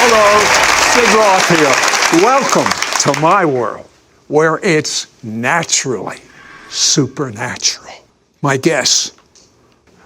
Hello, Sid Roth here. Welcome to my world, where it's naturally supernatural. My guest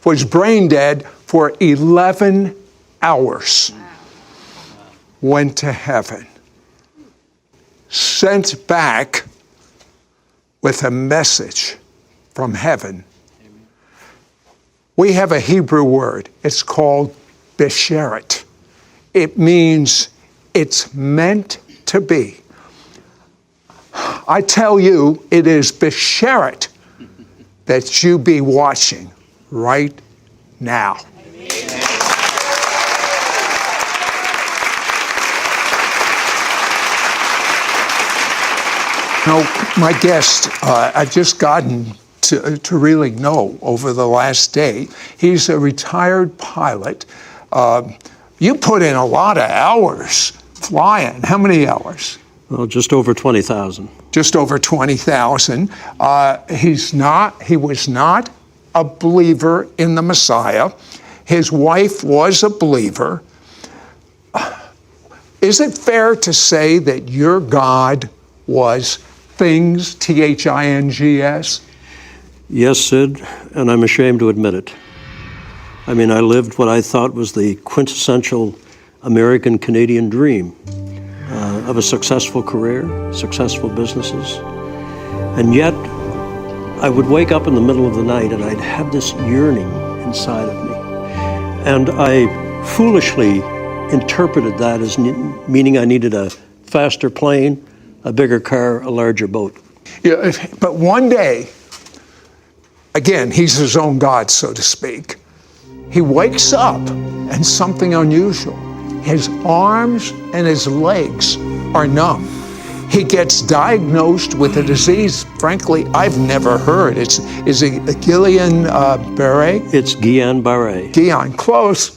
was brain dead for 11 hours. Went to heaven. Sent back with a message from heaven. We have a Hebrew word. It's called besheret. It means it's meant to be. I tell you, it is besheret that you be watching right now. My guest, I've just gotten to really know over the last day. He's a retired pilot. You put in a lot of hours flying. How many hours? Well, just over 20,000. Just over 20,000. He was not a believer in the Messiah. His wife was a believer. Is it fair to say that your God was things, Things? Yes, Sid, and I'm ashamed to admit it. I mean, I lived what I thought was the quintessential American-Canadian dream of a successful career, successful businesses. And yet, I would wake up in the middle of the night and I'd have this yearning inside of me. And I foolishly interpreted that as meaning I needed a faster plane, a bigger car, a larger boat. Yeah, but one day, again, he's his own God, so to speak. He wakes up and something unusual. His arms and his legs are numb. He gets diagnosed with a disease, frankly, I've never heard. Is it Guillain-Barré? It's Guillain-Barré. Guillain, close.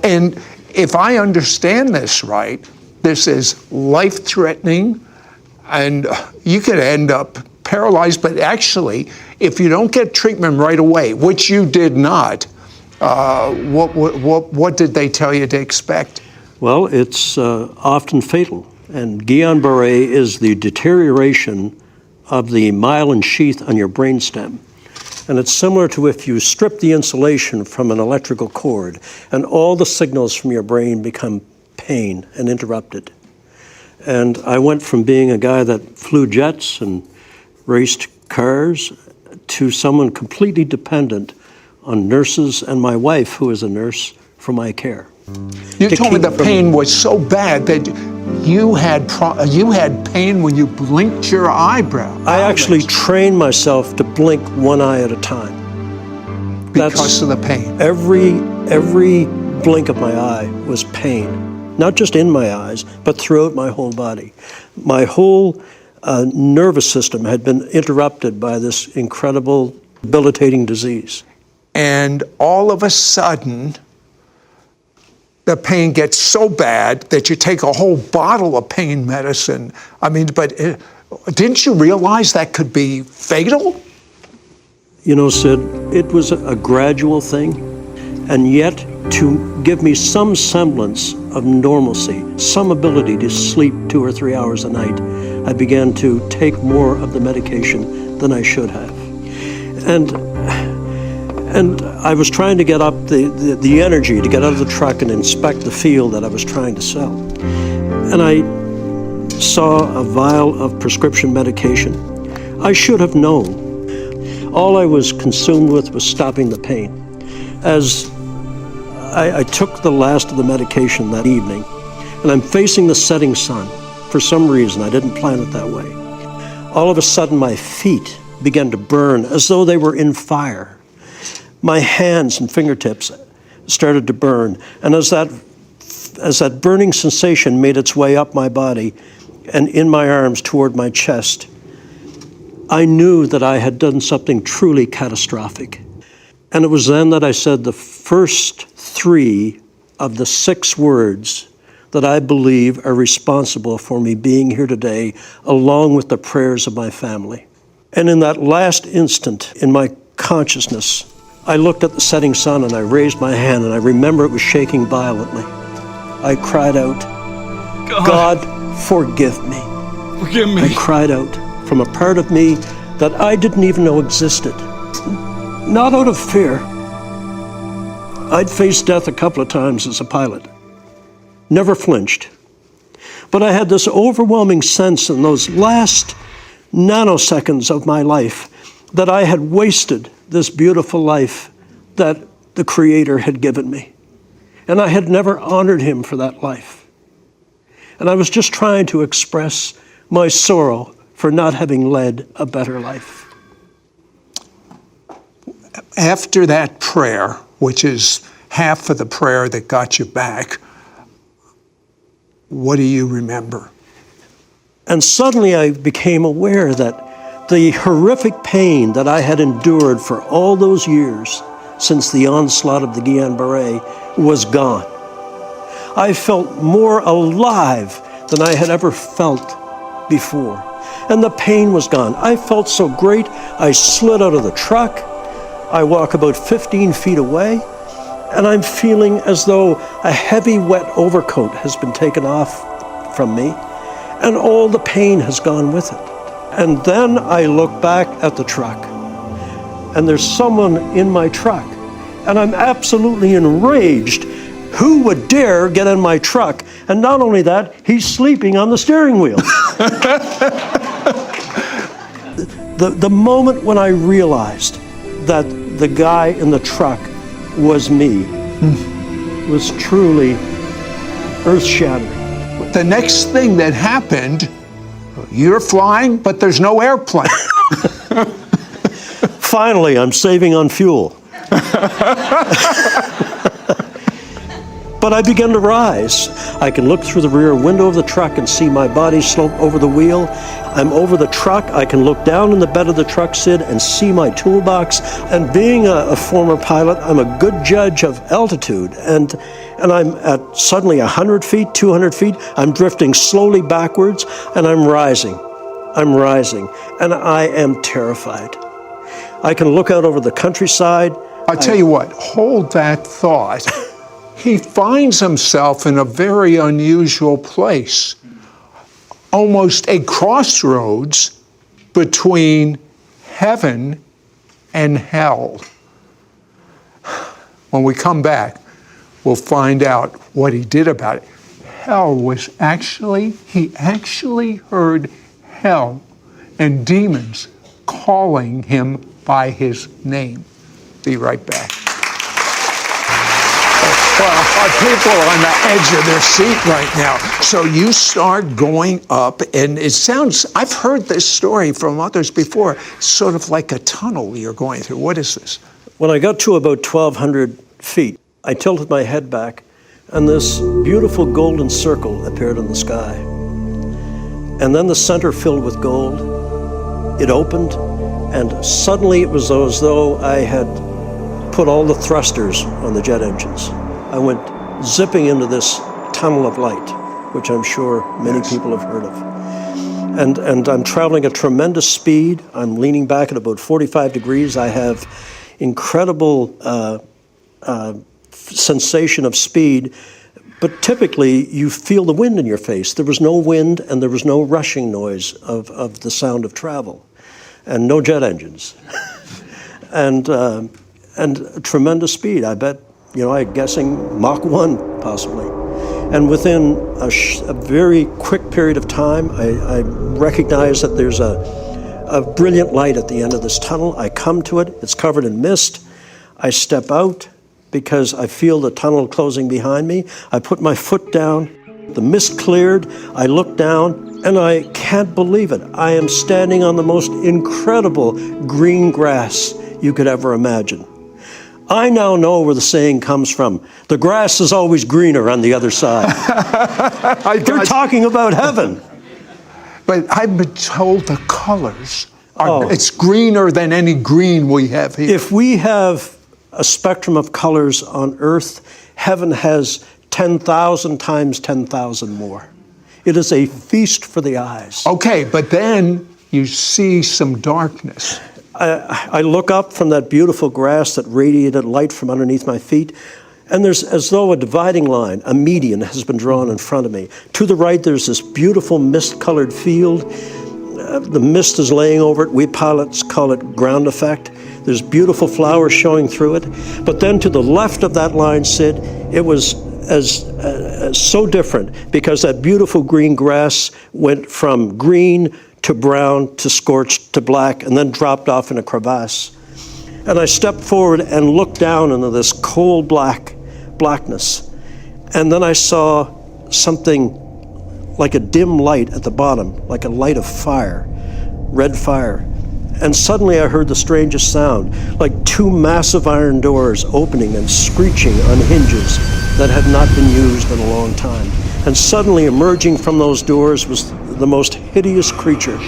And if I understand this right, this is life-threatening, and you could end up paralyzed, but actually, if you don't get treatment right away, which you did not, what did they tell you to expect? Well, it's often fatal, and Guillain-Barré is the deterioration of the myelin sheath on your brainstem. And it's similar to if you strip the insulation from an electrical cord, and all the signals from your brain become pain and interrupted. And I went from being a guy that flew jets and raced cars to someone completely dependent on nurses and my wife, who is a nurse, for my care. You told me the pain was so bad that you had pain when you blinked your eyebrow. I actually trained myself to blink one eye at a time. Because of the pain. Every blink of my eye was pain. Not just in my eyes, but throughout my whole body. My whole nervous system had been interrupted by this incredible, debilitating disease. And all of a sudden, the pain gets so bad that you take a whole bottle of pain medicine. I mean, but didn't you realize that could be fatal? You know, Sid, it was a gradual thing, and yet to give me some semblance of normalcy, some ability to sleep 2 or 3 hours a night, I began to take more of the medication than I should have. And I was trying to get up the energy to get out of the truck and inspect the field that I was trying to sell. And I saw a vial of prescription medication. I should have known. All I was consumed with was stopping the pain. As I took the last of the medication that evening, and I'm facing the setting sun. For some reason, I didn't plan it that way. All of a sudden, my feet began to burn as though they were in fire. My hands and fingertips started to burn, and as that burning sensation made its way up my body and in my arms toward my chest, I knew that I had done something truly catastrophic. And it was then that I said the first 3 of the 6 words that I believe are responsible for me being here today, along with the prayers of my family. And in that last instant in my consciousness, I looked at the setting sun and I raised my hand, and I remember it was shaking violently. I cried out, God, forgive me. Forgive me. I cried out from a part of me that I didn't even know existed. Not out of fear. I'd faced death a couple of times as a pilot. Never flinched. But I had this overwhelming sense in those last nanoseconds of my life that I had wasted this beautiful life that the Creator had given me. And I had never honored Him for that life. And I was just trying to express my sorrow for not having led a better life. After that prayer, which is half of the prayer that got you back, what do you remember? And suddenly I became aware that the horrific pain that I had endured for all those years since the onslaught of the Guillain-Barré was gone. I felt more alive than I had ever felt before. And the pain was gone. I felt so great, I slid out of the truck. I walk about 15 feet away, and I'm feeling as though a heavy, wet overcoat has been taken off from me, and all the pain has gone with it. And then I look back at the truck, and there's someone in my truck, and I'm absolutely enraged. Who would dare get in my truck? And not only that, he's sleeping on the steering wheel. The moment when I realized that the guy in the truck was me was truly earth-shattering. The next thing that happened, you're flying, but there's no airplane. Finally, I'm saving on fuel. But I began to rise. I can look through the rear window of the truck and see my body slope over the wheel. I'm over the truck. I can look down in the bed of the truck, Sid, and see my toolbox. And being a former pilot, I'm a good judge of altitude. And I'm at suddenly 100 feet, 200 feet. I'm drifting slowly backwards, and I'm rising. I'm rising, and I am terrified. I can look out over the countryside. I'll tell you what, hold that thought. He finds himself in a very unusual place, almost a crossroads between heaven and hell. When we come back, we'll find out what he did about it. He actually heard hell and demons calling him by his name. Be right back. Well, people are on the edge of their seat right now. So you start going up, and it sounds, I've heard this story from others before, sort of like a tunnel you're going through. What is this? When I got to about 1,200 feet, I tilted my head back, and this beautiful golden circle appeared in the sky. And then the center filled with gold. It opened, and suddenly it was as though I had put all the thrusters on the jet engines. I went zipping into this tunnel of light, which I'm sure many people have heard of. And I'm traveling at tremendous speed. I'm leaning back at about 45 degrees. I have incredible sensation of speed, but typically you feel the wind in your face. There was no wind, and there was no rushing noise of the sound of travel, and no jet engines. and tremendous speed. I bet, I'm guessing Mach 1 possibly. And within a very quick period of time, I recognize that there's a brilliant light at the end of this tunnel. I come to it. It's covered in mist. I step out because I feel the tunnel closing behind me. I put my foot down. The mist cleared. I look down, and I can't believe it. I am standing on the most incredible green grass you could ever imagine. I now know where the saying comes from. The grass is always greener on the other side. They're talking about heaven. But I've been told the colors it's greener than any green we have here. If we have a spectrum of colors on earth, heaven has 10,000 times 10,000 more. It is a feast for the eyes. Okay, but then you see some darkness. I look up from that beautiful grass that radiated light from underneath my feet, And there's as though a dividing line, a median, has been drawn in front of me. To the right, there's this beautiful mist-colored field. The mist is laying over it. We pilots call it ground effect. There's beautiful flowers showing through it. But then to the left of that line, Sid, it was so different, because that beautiful green grass went from green to brown to scorched to black and then dropped off in a crevasse. And I stepped forward and looked down into this coal blackness. And then I saw something like a dim light at the bottom, like a light of fire, red fire. And suddenly I heard the strangest sound, like two massive iron doors opening and screeching on hinges that had not been used in a long time. And suddenly emerging from those doors was the most hideous creature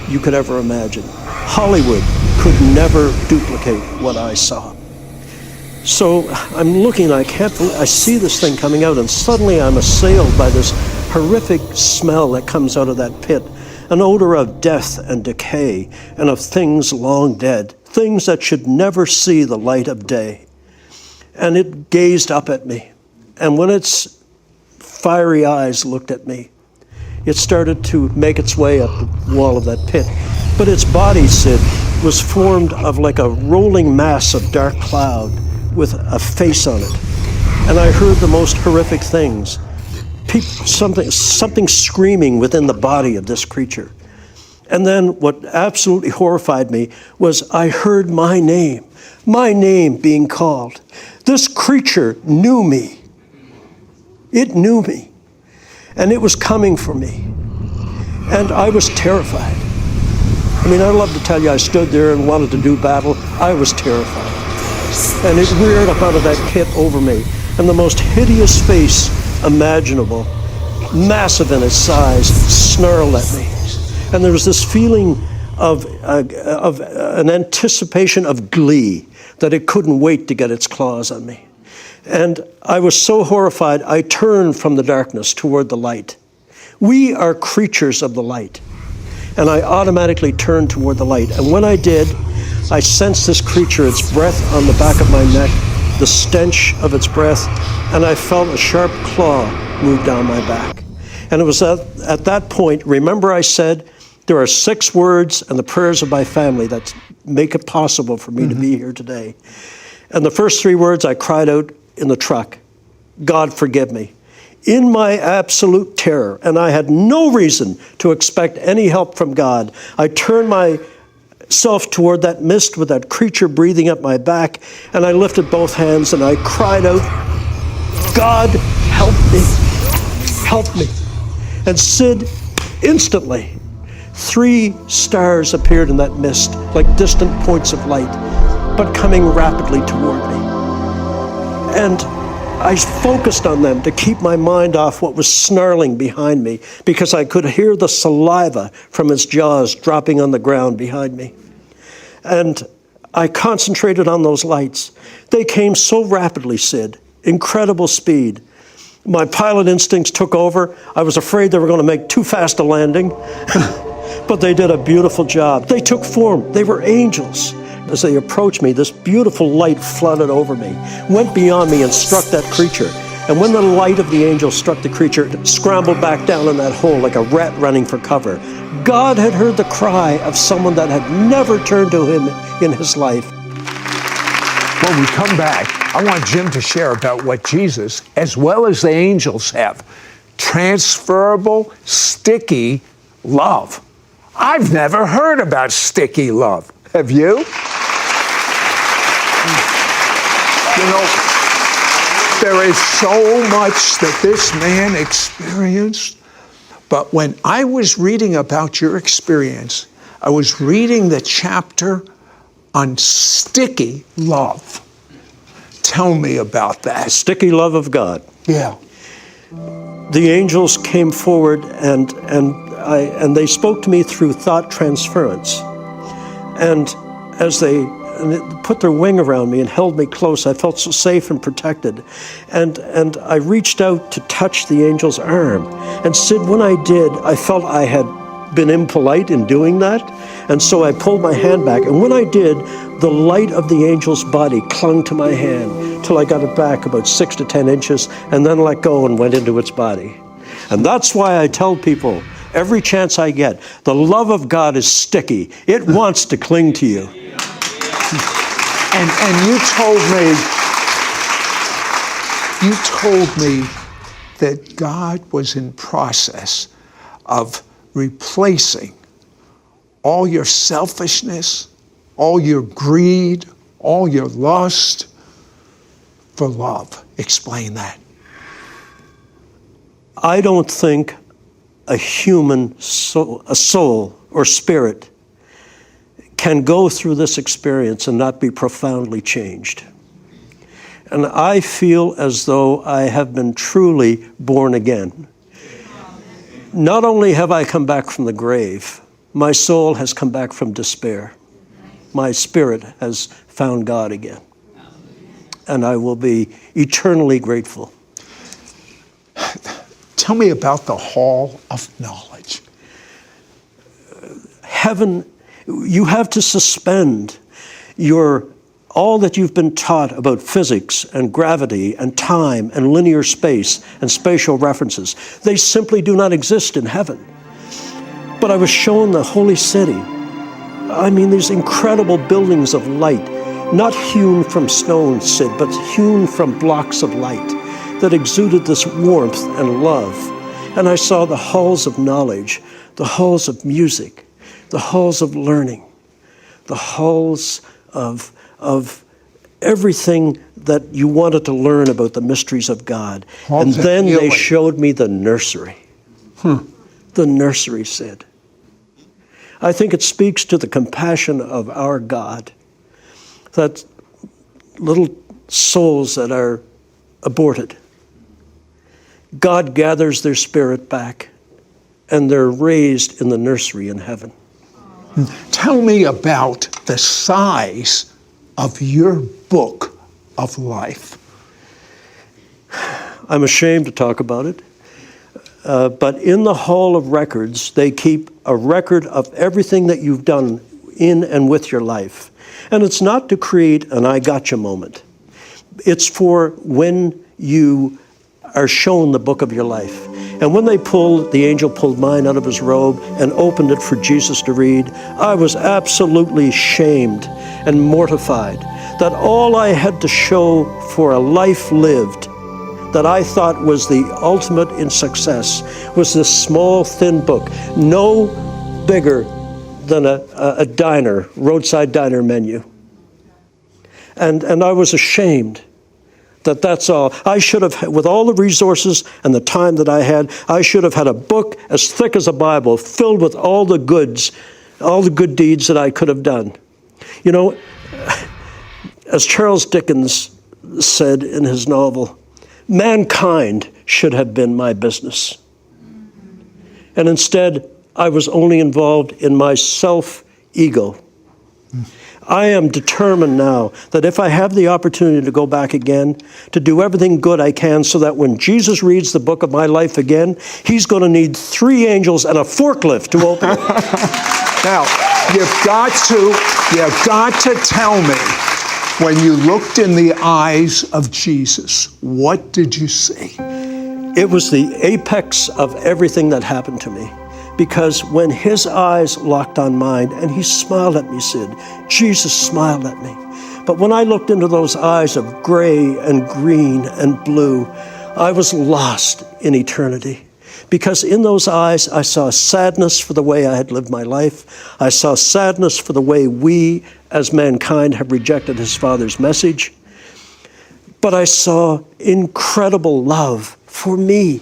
you could ever imagine. Hollywood could never duplicate what I saw. So I'm looking, I see this thing coming out, and suddenly I'm assailed by this horrific smell that comes out of that pit, an odor of death and decay and of things long dead, things that should never see the light of day. And it gazed up at me, and when its fiery eyes looked at me, it started to make its way up the wall of that pit. But its body, Sid, was formed of like a rolling mass of dark cloud with a face on it. And I heard the most horrific things. Something screaming within the body of this creature. And then what absolutely horrified me was I heard my name being called. This creature knew me. It knew me. And it was coming for me. And I was terrified. I mean, I'd love to tell you I stood there and wanted to do battle. I was terrified. And it reared up out of that pit over me. And the most hideous face imaginable, massive in its size, snarled at me. And there was this feeling of an anticipation of glee, that it couldn't wait to get its claws on me. And I was so horrified, I turned from the darkness toward the light. We are creatures of the light. And I automatically turned toward the light. And when I did, I sensed this creature, its breath on the back of my neck, the stench of its breath, and I felt a sharp claw move down my back. And it was at that point, remember I said, there are 6 words and the prayers of my family that make it possible for me to be here today. And the first 3 words I cried out in the truck, God forgive me. In my absolute terror, and I had no reason to expect any help from God, I turned myself toward that mist with that creature breathing up my back, and I lifted both hands and I cried out, God, help me, help me. And Sid, instantly, 3 stars appeared in that mist, like distant points of light, but coming rapidly toward me. And I focused on them to keep my mind off what was snarling behind me, because I could hear the saliva from its jaws dropping on the ground behind me. And I concentrated on those lights. They came so rapidly, Sid, incredible speed. My pilot instincts took over. I was afraid they were going to make too fast a landing, but they did a beautiful job. They took form. They were angels. As they approached me, this beautiful light flooded over me, went beyond me and struck that creature. And when the light of the angel struck the creature, it scrambled back down in that hole like a rat running for cover. God had heard the cry of someone that had never turned to him in his life. When we come back, I want Jim to share about what Jesus, as well as the angels, have. Transferable, sticky love. I've never heard about sticky love. Have you? You know, there is so much that this man experienced. But when I was reading about your experience, I was reading the chapter on sticky love. Tell me about that. The sticky love of God. Yeah. The angels came forward and they spoke to me through thought transference. And as they put their wing around me and held me close, I felt so safe and protected. And I reached out to touch the angel's arm. And Sid, when I did, I felt I had been impolite in doing that. And so I pulled my hand back, and when I did, the light of the angel's body clung to my hand till I got it back about 6 to 10 inches, and then let go and went into its body. And that's why I tell people, every chance I get, the love of God is sticky. It wants to cling to you. And you told me that God was in process of replacing all your selfishness, all your greed, all your lust for love. Explain that. I don't think a human soul, a soul or spirit can go through this experience and not be profoundly changed. And I feel as though I have been truly born again. Not only have I come back from the grave, my soul has come back from despair. My spirit has found God again. And I will be eternally grateful. Tell me about the Hall of Knowledge. Heaven, you have to suspend all that you've been taught about physics and gravity and time and linear space and spatial references. They simply do not exist in heaven. But I was shown the holy city. I mean, these incredible buildings of light, not hewn from stone, Sid, but hewn from blocks of light that exuded this warmth and love. And I saw the halls of knowledge, the halls of music, the halls of learning, the halls of everything that you wanted to learn about the mysteries of God. And then they showed me the nursery. The nursery, Sid. I think it speaks to the compassion of our God, that little souls that are aborted, God gathers their spirit back, and they're raised in the nursery in heaven. Tell me about the size of your book of life. I'm ashamed to talk about it, but in the Hall of Records, they keep a record of everything that you've done in and with your life. And it's not to create an I gotcha moment. It's for when you are shown the book of your life. And when the angel pulled mine out of his robe and opened it for Jesus to read, I was absolutely shamed and mortified that all I had to show for a life lived that I thought was the ultimate in success was this small, thin book, no bigger than a diner, roadside diner menu. And I was ashamed that that's all. I should have, with all the resources and the time that I had, I should have had a book as thick as a Bible filled with all the goods, all the good deeds that I could have done. You know, as Charles Dickens said in his novel, mankind should have been my business. And instead, I was only involved in my self-ego. I am determined now that if I have the opportunity to go back again, to do everything good I can so that when Jesus reads the book of my life again, he's going to need 3 angels and a forklift to open it. Now, you've got to tell me, when you looked in the eyes of Jesus, what did you see? It was the apex of everything that happened to me. Because when his eyes locked on mine, and he smiled at me, Sid, Jesus smiled at me. But when I looked into those eyes of gray and green and blue, I was lost in eternity. Because in those eyes, I saw sadness for the way I had lived my life. I saw sadness for the way we, as mankind, have rejected his Father's message. But I saw incredible love for me.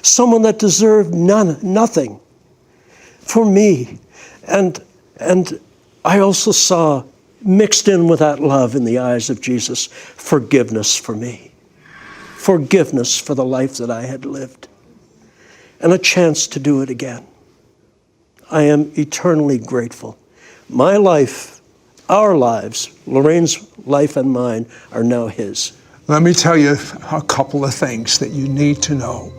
Someone that deserved nothing for me. And I also saw, mixed in with that love in the eyes of Jesus, forgiveness for me. Forgiveness for the life that I had lived. And a chance to do it again. I am eternally grateful. My life, our lives, Lorraine's life and mine, are now his. Let me tell you a couple of things that you need to know.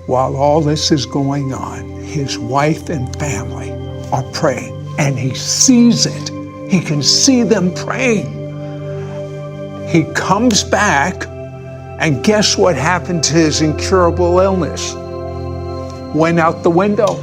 While all this is going on, his wife and family are praying, and he sees it. He can see them praying. He comes back, and guess what happened to his incurable illness? Went out the window.